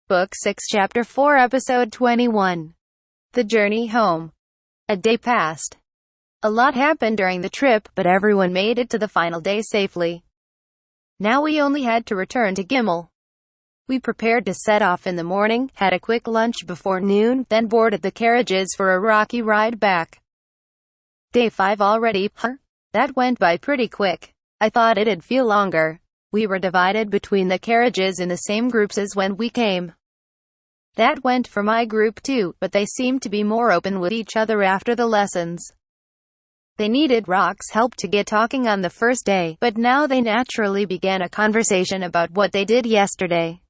Book 6 Chapter 4 Episode 21. The Journey Home. A day passed. A lot happened during the trip, but everyone made it to the final day safely. Now we only had to return to Gimel. We prepared to set off in the morning, had a quick lunch before noon, then boarded the carriages for a rocky ride back. Day 5 already, huh? That went by pretty quick. I thought it'd feel longer. We were divided between the carriages in the same groups as when we came. That went for my group too, but they seemed to be more open with each other after the lessons. They needed Rock's help to get talking on the first day, but now they naturally began a conversation about what they did yesterday.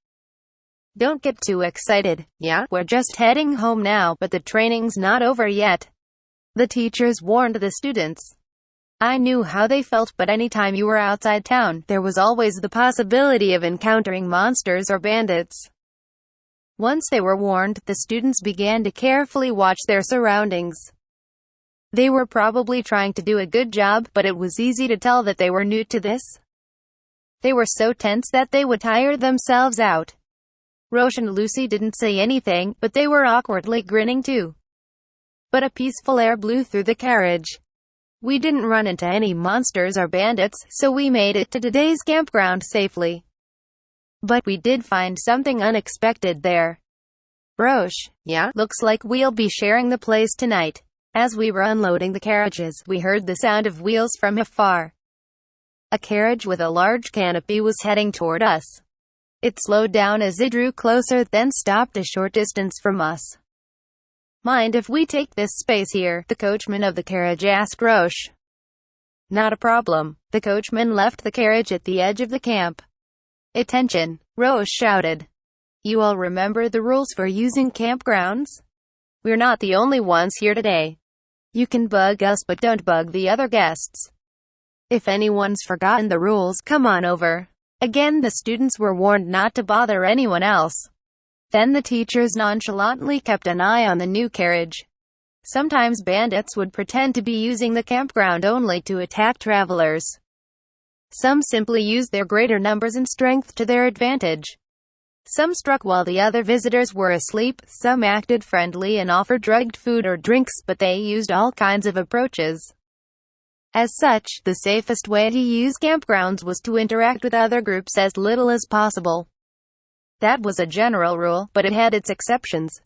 Don't get too excited. Yeah, we're just heading home now, but the training's not over yet. The teachers warned the students. I knew how they felt, but anytime you were outside town, there was always the possibility of encountering monsters or bandits. Once they were warned, the students began to carefully watch their surroundings. They were probably trying to do a good job, but it was easy to tell that they were new to this. They were so tense that they would tire themselves out. Roche and Lucy didn't say anything, but they were awkwardly grinning too. But a peaceful air blew through the carriage. We didn't run into any monsters or bandits, so we made it to today's campground safely. But we did find something unexpected there. Roche, yeah, looks like we'll be sharing the place tonight. As we were unloading the carriages, we heard the sound of wheels from afar. A carriage with a large canopy was heading toward us. It slowed down as it drew closer, then stopped a short distance from us. Mind if we take this space here? The coachman of the carriage asked Roche. Not a problem. The coachman left the carriage at the edge of the camp. Attention! Roche shouted. You all remember the rules for using campgrounds? We're not the only ones here today. You can bug us, but don't bug the other guests. If anyone's forgotten the rules, come on over. Again the students were warned not to bother anyone else. Then the teachers nonchalantly kept an eye on the new carriage. Sometimes bandits would pretend to be using the campground only to attack travelers. Some simply used their greater numbers and strength to their advantage. Some struck while the other visitors were asleep, some acted friendly and offered drugged food or drinks, but they used all kinds of approaches. As such, the safest way to use campgrounds was to interact with other groups as little as possible. That was a general rule, but it had its exceptions.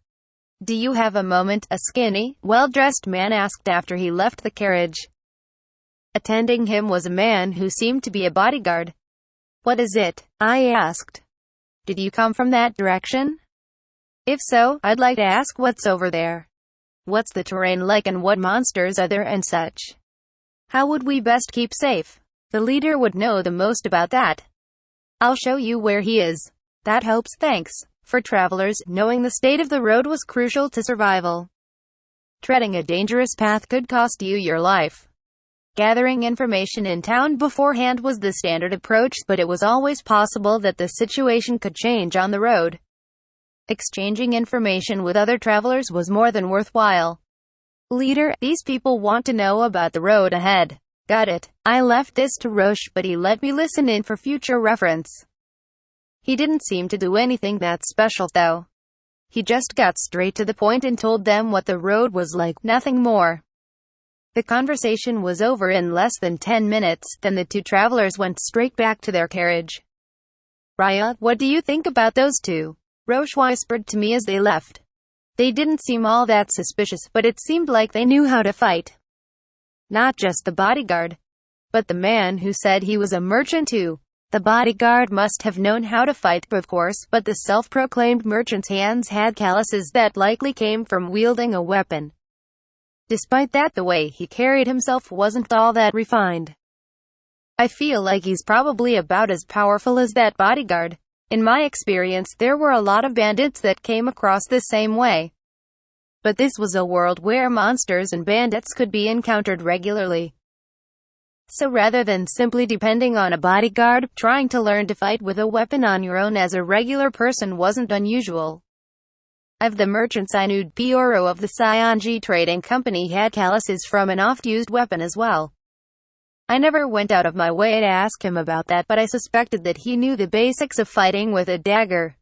Do you have a moment? A skinny, well-dressed man asked after he left the carriage. Attending him was a man who seemed to be a bodyguard. What is it? I asked. Did you come from that direction? If so, I'd like to ask what's over there. What's the terrain like and what monsters are there and such? How would we best keep safe? The leader would know the most about that. I'll show you where he is. That helps, thanks. For travelers, knowing the state of the road was crucial to survival. Treading a dangerous path could cost you your life. Gathering information in town beforehand was the standard approach, but it was always possible that the situation could change on the road. Exchanging information with other travelers was more than worthwhile. Leader, these people want to know about the road ahead. Got it. I left this to Roche, but he let me listen in for future reference. He didn't seem to do anything that special, though. He just got straight to the point and told them what the road was like, nothing more. The conversation was over in less than 10 minutes, then the two travelers went straight back to their carriage. Raya, what do you think about those two? Roche whispered to me as they left. They didn't seem all that suspicious, but it seemed like they knew how to fight. Not just the bodyguard, but the man who said he was a merchant too. The bodyguard must have known how to fight, of course, but the self-proclaimed merchant's hands had calluses that likely came from wielding a weapon. Despite that, the way he carried himself wasn't all that refined. I feel like he's probably about as powerful as that bodyguard. In my experience, there were a lot of bandits that came across the same way. But this was a world where monsters and bandits could be encountered regularly. So rather than simply depending on a bodyguard, trying to learn to fight with a weapon on your own as a regular person wasn't unusual. Of the merchants I knew, Pioro of the Sionji Trading Company had calluses from an oft-used weapon as well. I never went out of my way to ask him about that, but I suspected that he knew the basics of fighting with a dagger.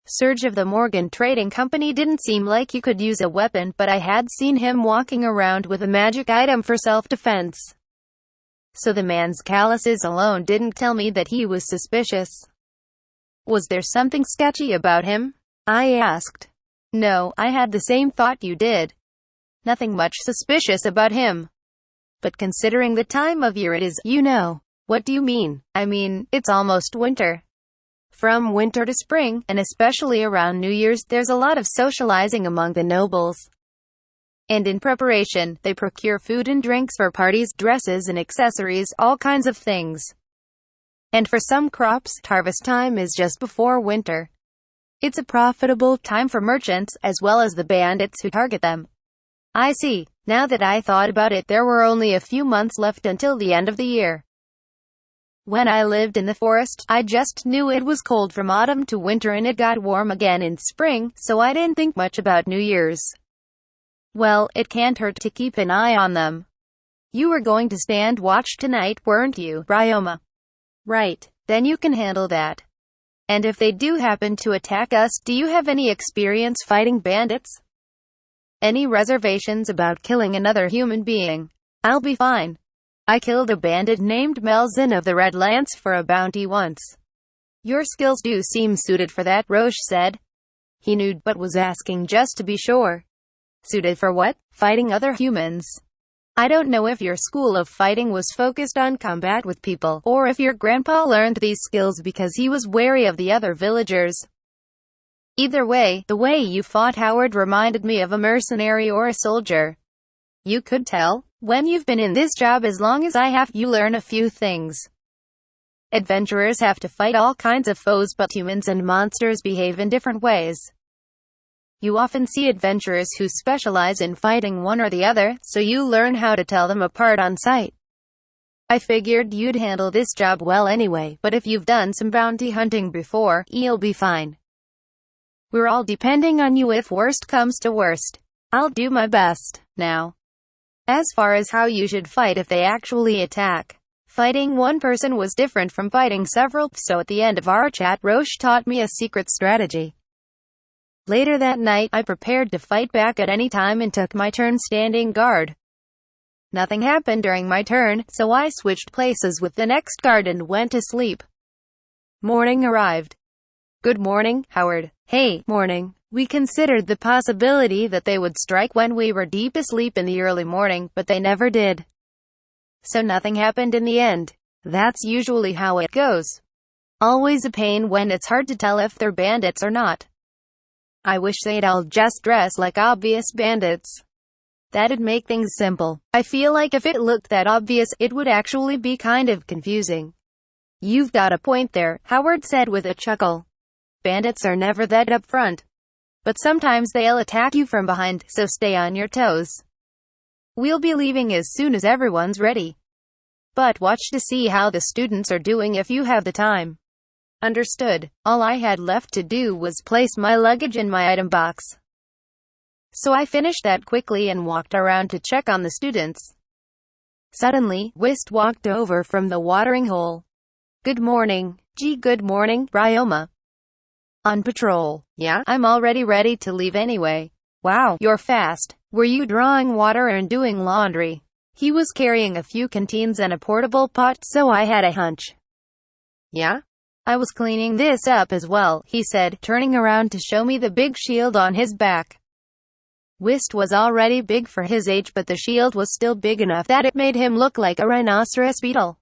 Serge of the Morgan Trading Company didn't seem like he could use a weapon, but I had seen him walking around with a magic item for self-defense. So the man's calluses alone didn't tell me that he was suspicious. Was there something sketchy about him? I asked. No, I had the same thought you did. Nothing much suspicious about him. But considering the time of year it is, you know. What do you mean? I mean, it's almost winter. From winter to spring, and especially around New Year's, there's a lot of socializing among the nobles. And in preparation, they procure food and drinks for parties, dresses and accessories, all kinds of things. And for some crops, harvest time is just before winter. It's a profitable time for merchants, as well as the bandits who target them. I see. Now that I thought about it, there were only a few months left until the end of the year. When I lived in the forest, I just knew it was cold from autumn to winter and it got warm again in spring, so I didn't think much about New Year's. Well, it can't hurt to keep an eye on them. You were going to stand watch tonight, weren't you, Ryoma? Right. Then you can handle that. And if they do happen to attack us, do you have any experience fighting bandits? Any reservations about killing another human being? I'll be fine. I killed a bandit named Melzin of the Red Lance for a bounty once. Your skills do seem suited for that, Roche said. He knew, but was asking just to be sure. Suited for what? Fighting other humans. I don't know if your school of fighting was focused on combat with people, or if your grandpa learned these skills because he was wary of the other villagers. Either way, the way you fought Howard reminded me of a mercenary or a soldier. You could tell. When you've been in this job as long as I have, you learn a few things. Adventurers have to fight all kinds of foes, but humans and monsters behave in different ways. You often see adventurers who specialize in fighting one or the other, so you learn how to tell them apart on sight. I figured you'd handle this job well anyway, but if you've done some bounty hunting before, you'll be fine. We're all depending on you if worst comes to worst. I'll do my best. Now, as far as how you should fight if they actually attack. Fighting one person was different from fighting several, so at the end of our chat, Roche taught me a secret strategy. Later that night, I prepared to fight back at any time and took my turn standing guard. Nothing happened during my turn, so I switched places with the next guard and went to sleep. Morning arrived. Good morning, Howard. Hey, morning. We considered the possibility that they would strike when we were deep asleep in the early morning, but they never did. So nothing happened in the end. That's usually how it goes. Always a pain when it's hard to tell if they're bandits or not. I wish they'd all just dress like obvious bandits. That'd make things simple. I feel like if it looked that obvious, it would actually be kind of confusing. You've got a point there, Howard said with a chuckle. Bandits are never that upfront. But sometimes they'll attack you from behind, so stay on your toes. We'll be leaving as soon as everyone's ready. But watch to see how the students are doing if you have the time. Understood. All I had left to do was place my luggage in my item box. So I finished that quickly and walked around to check on the students. Suddenly, Whist walked over from the watering hole. Good morning. Gee, good morning, Ryoma. On patrol. Yeah, I'm already ready to leave anyway. Wow, you're fast. Were you drawing water and doing laundry? He was carrying a few canteens and a portable pot, so I had a hunch. Yeah? I was cleaning this up as well, he said, turning around to show me the big shield on his back. Whist was already big for his age, but the shield was still big enough that it made him look like a rhinoceros beetle.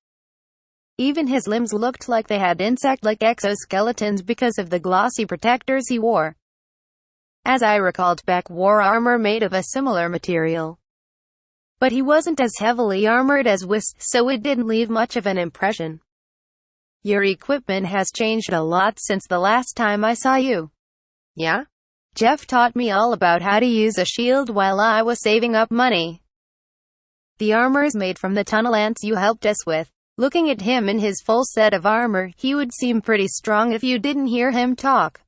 Even his limbs looked like they had insect-like exoskeletons because of the glossy protectors he wore. As I recalled, Beck wore armor made of a similar material. But he wasn't as heavily armored as Whist, so it didn't leave much of an impression. Your equipment has changed a lot since the last time I saw you. Yeah? Jeff taught me all about how to use a shield while I was saving up money. The armor's made from the tunnel ants you helped us with. Looking at him in his full set of armor, he would seem pretty strong if you didn't hear him talk.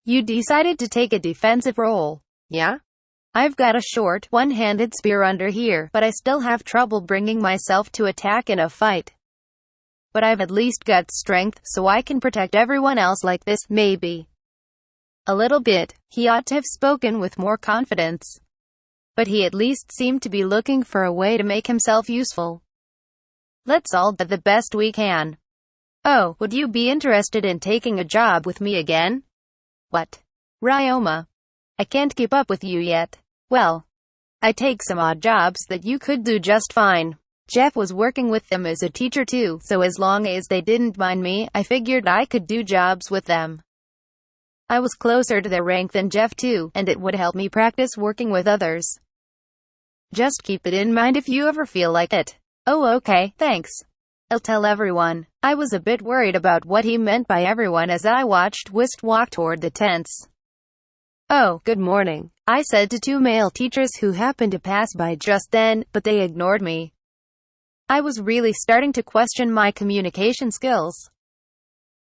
You decided to take a defensive role. Yeah? I've got a short, one-handed spear under here, but I still have trouble bringing myself to attack in a fight. But I've at least got strength, so I can protect everyone else like this, maybe. A little bit. He ought to have spoken with more confidence. But he at least seemed to be looking for a way to make himself useful. Let's all do the best we can. Oh, would you be interested in taking a job with me again? What? Ryoma. I can't keep up with you yet. Well, I take some odd jobs that you could do just fine. Jeff was working with them as a teacher too, so as long as they didn't mind me, I figured I could do jobs with them. I was closer to their rank than Jeff too, and it would help me practice working with others. Just keep it in mind if you ever feel like it. Oh, okay, thanks. I'll tell everyone. I was a bit worried about what he meant by everyone as I watched Whist walk toward the tents. Oh, good morning, I said to two male teachers who happened to pass by just then, but they ignored me. I was really starting to question my communication skills.